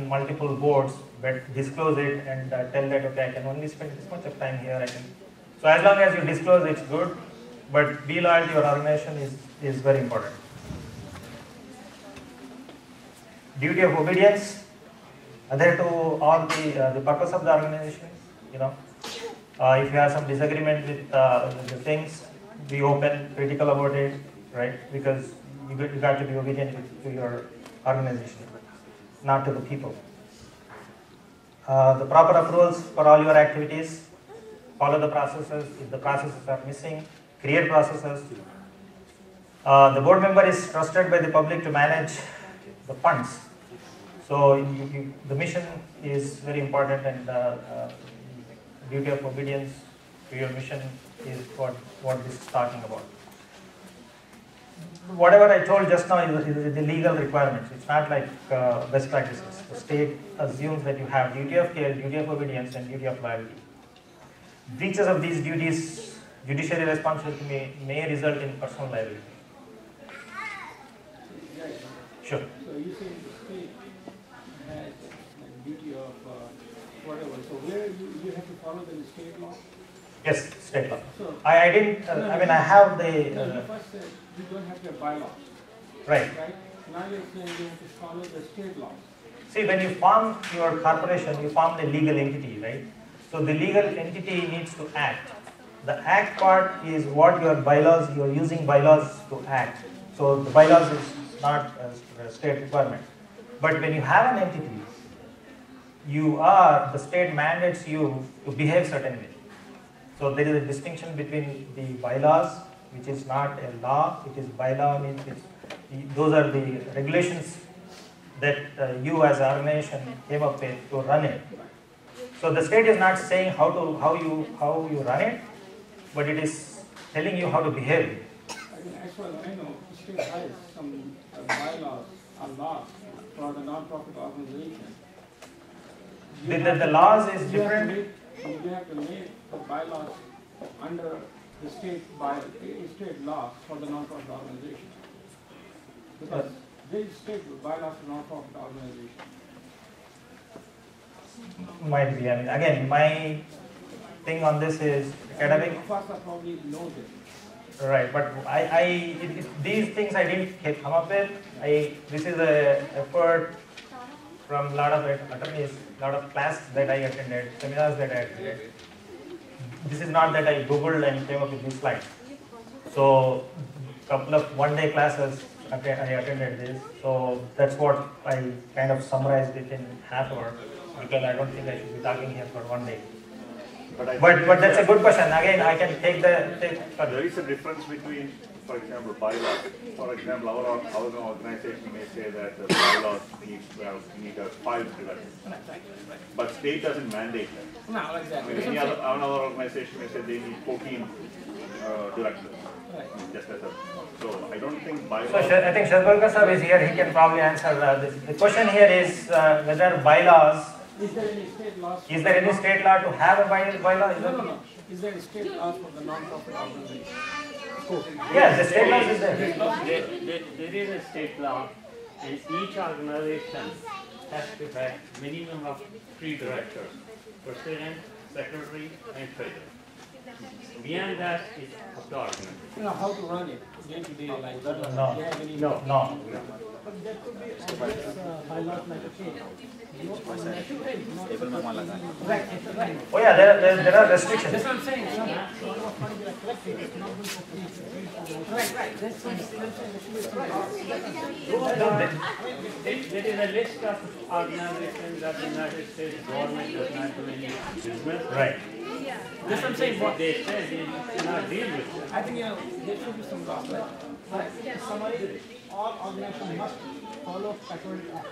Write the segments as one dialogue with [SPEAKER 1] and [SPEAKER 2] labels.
[SPEAKER 1] multiple boards, but disclose it and tell that, okay, I can only spend this much of time here. So as long as you disclose, it's good, but be loyal to your organization is very important. Duty of obedience, adhere to all the purpose of the organization. If you have some disagreement with the things, be open, critical about it, right? Because you got to be obedient to your organization, not to the people. The proper approvals for all your activities, follow the processes. If the processes are missing, create processes. The board member is trusted by the public to manage the funds. So the mission is very important, and duty of obedience to your mission is what this is talking about. Whatever I told just now is the legal requirements. It's not like best practices. The state assumes that you have duty of care, duty of obedience, and duty of loyalty. Breaches of these duties, judiciary responsibility may result in personal liability. Sure.
[SPEAKER 2] So you say the state has a duty of whatever. So where you have to follow the state law?
[SPEAKER 1] Yes, state law.
[SPEAKER 2] So
[SPEAKER 1] I didn't. I have the.
[SPEAKER 2] You first said you don't have your bylaws.
[SPEAKER 1] Right.
[SPEAKER 2] Right. Now you're saying you have to follow the state law.
[SPEAKER 1] See, when you form your corporation, you form the legal entity, right? So the legal entity needs to act. The act part is what your bylaws. You are using bylaws to act. So the bylaws is not a state requirement. But when you have an entity, the state mandates you to behave certain way. So there is a distinction between the bylaws, which is not a law, it is bylaw, means those are the regulations that you as an organization came up with to run it. So the state is not saying how you run it, but it is telling you how to behave.
[SPEAKER 2] As far as I know, the state has some bylaws or laws for the non-profit organization.
[SPEAKER 1] The laws is different.
[SPEAKER 2] You have to make the bylaws under the state law for the non-profit organization. Because there is state bylaws for non-profit organization.
[SPEAKER 1] Might be. Again, my thing on this is academic.
[SPEAKER 2] FASA probably knows it.
[SPEAKER 1] Right, but these things I didn't come up with. This is an effort from a lot of attorneys, a lot of classes that I attended, seminars that I attended. This is not that I googled and came up with these slides. So, couple of one-day classes I attended this. So that's what I kind of summarized it in half hour, because I don't think I should be talking here for one day. But that's a good question. Again, I can take.
[SPEAKER 3] There is a difference between, for example, bylaws. For example, our organization may say that the bylaws need a 5 directors, but state doesn't mandate that.
[SPEAKER 2] No, exactly.
[SPEAKER 3] Any other organization may say they need 14 directors. Just as a, so I don't think bylaws.
[SPEAKER 1] So I think Sharbulkar sir is here. He can probably answer this. The question here is whether bylaws.
[SPEAKER 2] Is there any state laws?
[SPEAKER 1] Is there any state law to have a bylaw?
[SPEAKER 2] No. Is there a state law for the non-profit organization?
[SPEAKER 1] Yes, the state laws is there.
[SPEAKER 4] There is a state law, and each organization has to have minimum of 3 directors: president, secretary, and treasurer. Beyond that, it's up to organization.
[SPEAKER 2] You know how to run it day to day, like that.
[SPEAKER 1] No.
[SPEAKER 2] But there could be bylaws like right.
[SPEAKER 1] Oh yeah, there are restrictions.
[SPEAKER 2] That's what I'm saying. Right. That's what
[SPEAKER 4] There is a list of organizations that the United States government does not do any business.
[SPEAKER 1] Right.
[SPEAKER 2] That's what I'm saying.
[SPEAKER 4] What they say, they cannot deal with it.
[SPEAKER 2] I think there should be some laws. Summary: all organizations must follow Patriot Act.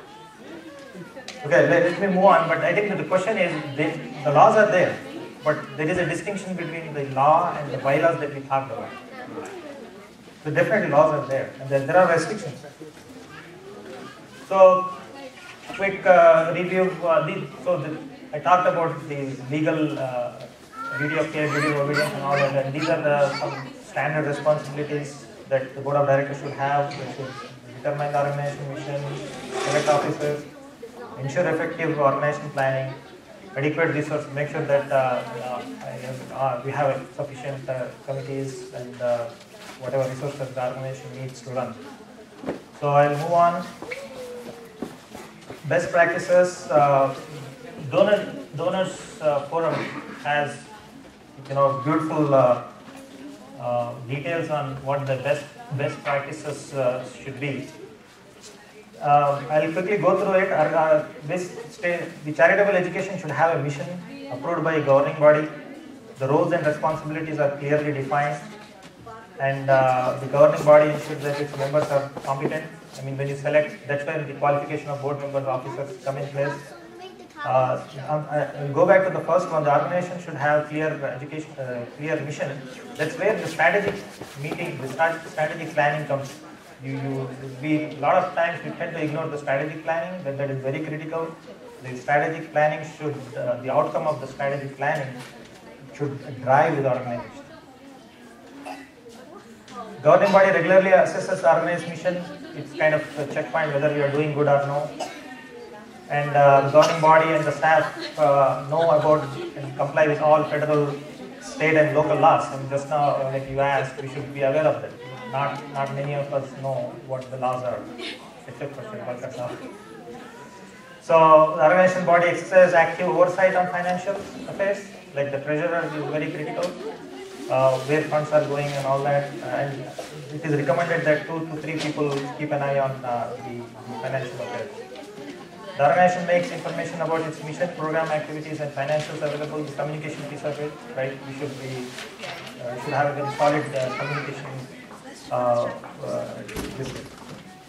[SPEAKER 1] Okay, let me move on. But I think the question is, the laws are there, but there is a distinction between the law and the bylaws that we talked about. So definitely laws are there, and there are restrictions. So, quick review. I talked about the legal duty of care, duty of obedience, and all that. And these are some standard responsibilities that the board of directors should have. They should determine the organization mission, select officers, ensure effective organization planning, adequate resources, make sure that we have sufficient committees and whatever resources the organization needs to run. So I'll move on. Best practices. Donors Forum has beautiful details on what the best practices should be. I'll quickly go through it. The charitable education should have a mission approved by a governing body. The roles and responsibilities are clearly defined, and the governing body ensures that its members are competent. I mean, when you select, that's when the qualification of board members, officers come in place. I'll go back to the first one. The organization should have clear clear mission. That's where the strategic meeting, the strategic planning comes. A lot of times we tend to ignore the strategic planning, but that is very critical. The strategic planning should, the outcome of the strategic planning should drive the organization. Governing body regularly assesses the organization mission. It's kind of a checkpoint whether we are doing good or no. And the governing body and the staff know about and comply with all federal, state and local laws. And just now, like you asked, we should be aware of that. Not many of us know what the laws are, except for Kolkata. So the organization body exercises active oversight on financial affairs, like the treasurer is very critical, where funds are going and all that. And it is recommended that 2 to 3 people keep an eye on the financial affairs. The organization makes information about its mission, program activities, and financials available. The communication piece of it, right? We should have a very solid communication.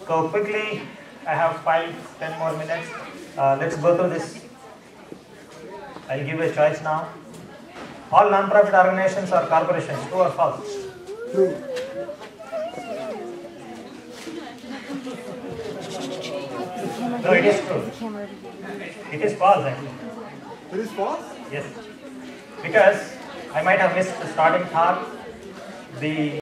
[SPEAKER 1] So quickly, I have 5-10 more minutes. Let's go through this. I'll give a choice now. All non-profit organizations are corporations. True or false?
[SPEAKER 5] True.
[SPEAKER 1] No, it is true. It is false actually.
[SPEAKER 5] It is false?
[SPEAKER 1] Yes. Because I might have missed the starting part. The